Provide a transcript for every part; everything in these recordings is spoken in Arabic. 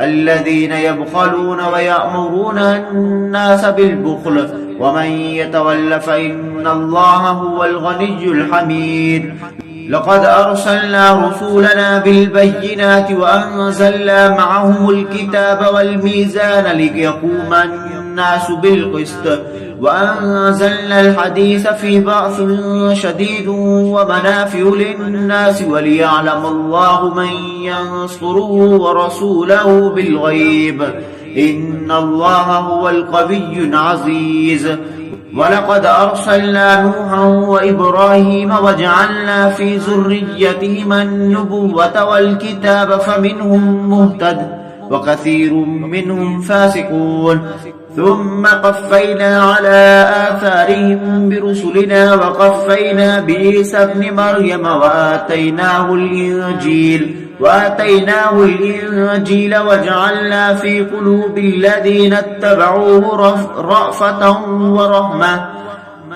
الذين يبخلون ويأمرون الناس بالبخل ومن يتول فإن الله هو الغني الحميد. لقد أرسلنا رسولنا بالبينات وأنزلنا معهم الكتاب والميزان ليقوم الناس بالقسط وأنزلنا الحديث في بأس شديد ومنافع للناس وليعلم الله من ينصره ورسوله بالغيب إن الله هو القوي العزيز. ولقد أرسلنا نوحا وإبراهيم وجعلنا في ذريتهما النبوة والكتاب فمنهم مهتد وكثير منهم فاسقون. ثم قفينا على آثارهم برسلنا وقفينا بعيسى ابن مريم وآتيناه الإنجيل وجعلنا في قلوب الذين اتبعوه رأفة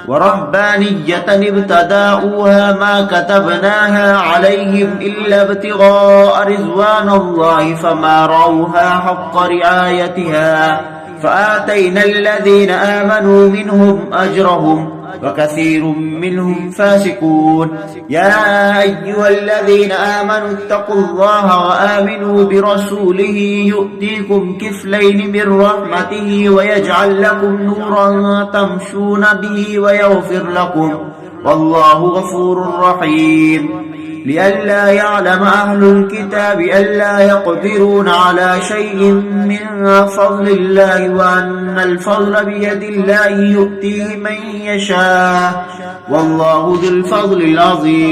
ورهبانية ابتداؤوها ما كتبناها عليهم إلا ابتغاء رضوان الله فما رعوها حق رعايتها فآتينا الذين آمنوا منهم أجرهم وكثير منهم فاسقون. يا أيها الذين آمنوا اتقوا الله وآمنوا برسوله يؤتيكم كفلين من رحمته ويجعل لكم نورا تمشون به ويغفر لكم والله غفور رحيم. لئلا يعلم أهل الكتاب ألا يقدرون على شيء من فضل الله وأن الفضل بيد الله يؤتيه من يشاء والله ذو الفضل العظيم.